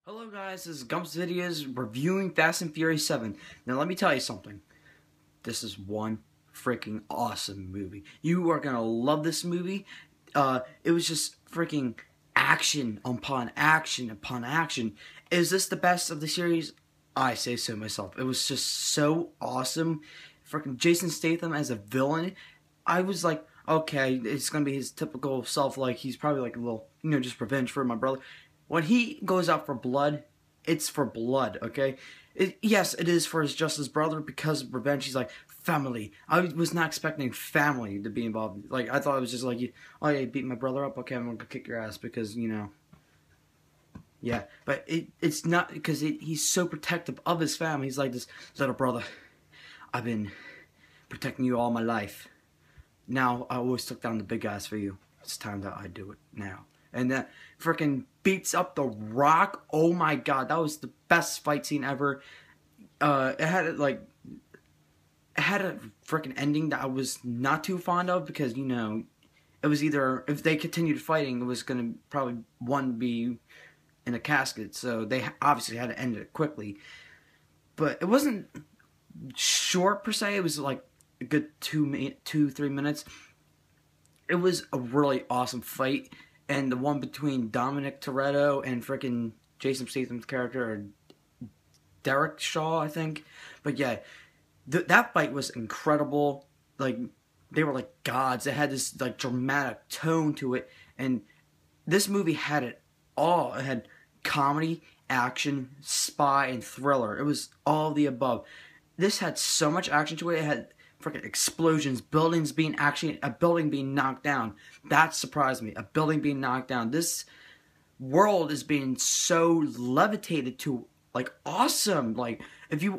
Hello guys, this is Gumps Videos reviewing Fast and Furious 7. Now let me tell you something. This is one freaking awesome movie. You are gonna love this movie. It was just freaking action upon action upon action. Is this the best of the series? I say so myself. It was just so awesome. Freaking Jason Statham as a villain. I was like, okay, it's gonna be his typical self. Like he's probably like a little, just revenge for my brother. When he goes out for blood, it's for blood, okay? Yes, it is for his just brother because of revenge. He's like, family. I was not expecting family to be involved. Like, I thought it was just like, oh yeah, you beat my brother up? Okay, I'm gonna kick your ass because, Yeah, but it's not because he's so protective of his family. He's like this little brother. I've been protecting you all my life. Now, I always took down the big guys for you. It's time that I do it now. And that freaking beats up The Rock. Oh my god, that was the best fight scene ever. It had a freaking ending that I was not too fond of because it was either if they continued fighting, it was gonna probably one be in a casket. So they obviously had to end it quickly. But it wasn't short per se. It was like a good 2-3 minutes. It was a really awesome fight. And the one between Dominic Toretto and frickin' Jason Statham's character, or Derek Shaw, I think. But yeah, that fight was incredible. Like, they were like gods. It had this like dramatic tone to it. And this movie had it all. It had comedy, action, spy, and thriller. It was all the above. This had so much action to it. It had freaking explosions, a building being knocked down. That surprised me. A building being knocked down. This world is being so levitated to, like, awesome. Like,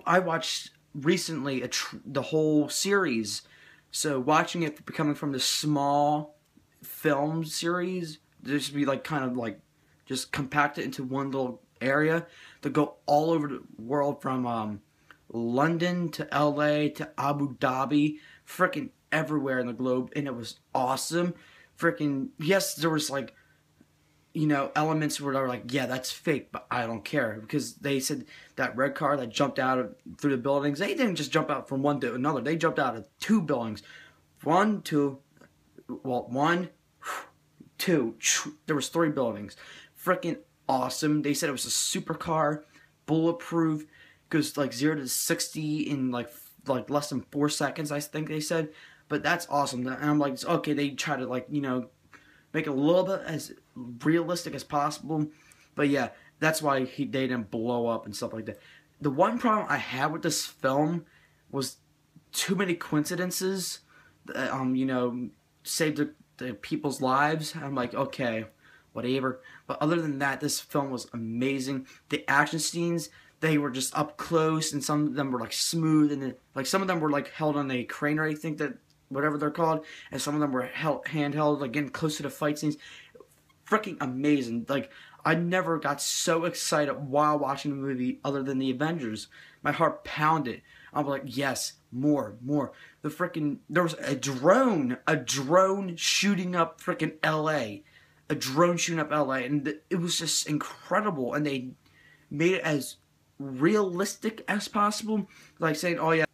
I watched recently the whole series. So watching it coming from the small film series, just be like kind of like just compact it into one little area to go all over the world from London to LA to Abu Dhabi, freaking everywhere in the globe, and it was awesome. Freaking yes, there was like elements where they were like, yeah, that's fake, but I don't care because they said that red car that jumped out through the buildings, they didn't just jump out from one to another. They jumped out of two buildings, one, two. There was 3 buildings. Freaking awesome. They said it was a supercar, bulletproof. Goes like 0 to 60 in like less than 4 seconds, I think they said. But that's awesome. And I'm like, okay, they try to make it a little bit as realistic as possible. But yeah, that's why they didn't blow up and stuff like that. The one problem I had with this film was too many coincidences. Saved the people's lives. I'm like, okay, whatever. But other than that, this film was amazing. The action scenes, they were just up close, and some of them were like smooth, and like some of them were like held on a crane, or I think that whatever they're called, and some of them were handheld, like getting close to the fight scenes. Freaking amazing! Like I never got so excited while watching the movie, other than the Avengers. My heart pounded. I'm like, yes, more. There was a drone shooting up freaking LA, and it was just incredible, and they made it as realistic as possible. Like saying, oh yeah,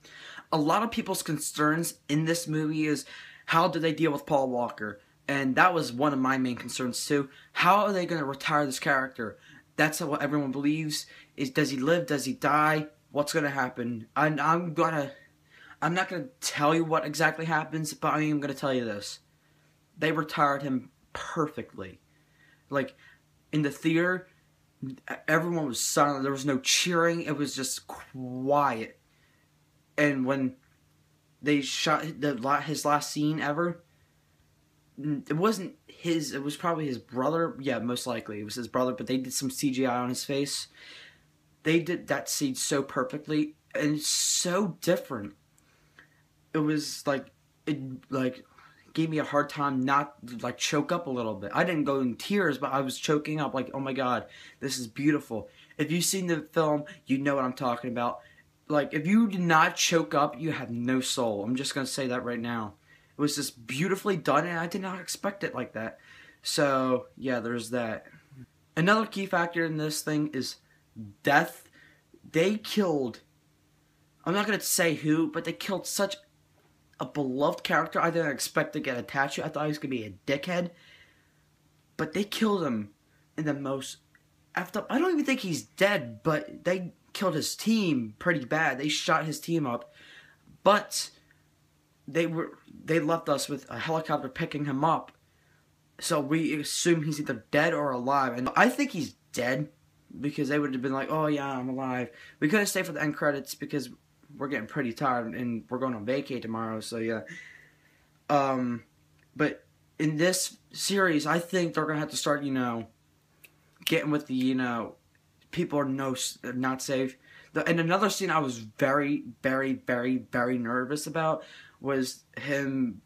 a lot of people's concerns in this movie is how do they deal with Paul Walker, and that was one of my main concerns too. How are they going to retire this character? That's what everyone believes. Does he live? Does he die? What's going to happen? I'm not going to tell you what exactly happens, but I am going to tell you this: they retired him perfectly. Like in the theater, everyone was silent. There was no cheering. It was just quiet. And when they shot his last scene ever, it wasn't his. It was probably his brother. Yeah, most likely it was his brother. But they did some CGI on his face. They did that scene so perfectly and so different. It was like gave me a hard time not to choke up a little bit. I didn't go in tears, but I was choking up like, oh my god, this is beautiful. If you've seen the film, you know what I'm talking about. Like, if you did not choke up, you have no soul. I'm just going to say that right now. It was just beautifully done, and I did not expect it like that. So, yeah, there's that. Another key factor in this thing is death. They killed, I'm not going to say who, but they killed such a beloved character I didn't expect to get attached to. I thought he was going to be a dickhead. But they killed him in the most effed up. I don't even think he's dead, but they killed his team pretty bad. They shot his team up. But they left us with a helicopter picking him up. So we assume he's either dead or alive. And I think he's dead, because they would have been like, oh yeah, I'm alive. We couldn't stay for the end credits because we're getting pretty tired and we're going on vacay tomorrow, so yeah. But in this series, I think they're going to have to start, getting with the, people are not safe. And another scene I was very, very, very, very nervous about was him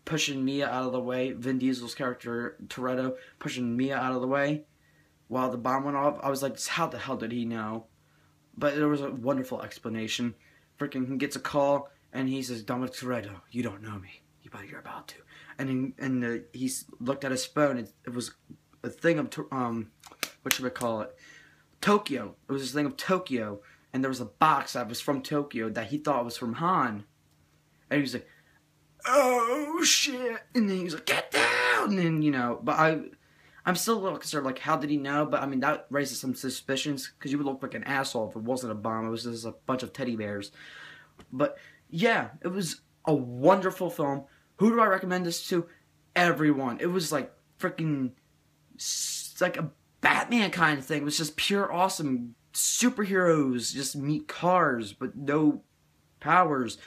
pushing Mia out of the way. Vin Diesel's character, Toretto, pushing Mia out of the way while the bomb went off. I was like, how the hell did he know? But there was a wonderful explanation. Freaking, he gets a call, and he says, Dominic Toretto, you don't know me, but you're about to. And he's looked at his phone. It was a thing of, what should I call it? Tokyo. It was this thing of Tokyo, and there was a box that was from Tokyo that he thought was from Han. And he was like, oh shit! And then he was like, get down! And then, but I'm still a little concerned, like, how did he know? But, I mean, that raises some suspicions, because you would look like an asshole if it wasn't a bomb. It was just a bunch of teddy bears. But, yeah, it was a wonderful film. Who do I recommend this to? Everyone. It was, like, freaking, like a Batman kind of thing. It was just pure awesome. Superheroes just meet cars, but no powers.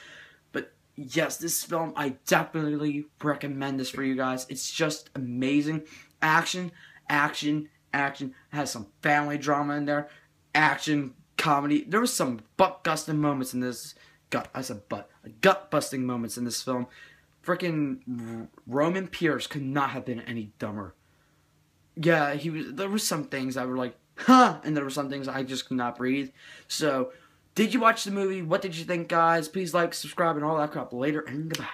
But, yes, this film, I definitely recommend this for you guys. It's just amazing. Action, action, action. It has some family drama in there. Action, comedy. There was some butt-busting moments in this. Gut-busting moments in this film. Freaking Roman Pierce could not have been any dumber. Yeah, there were some things I were like, huh, and there were some things I just could not breathe. So, did you watch the movie? What did you think, guys? Please like, subscribe, and all that crap. Later, and goodbye.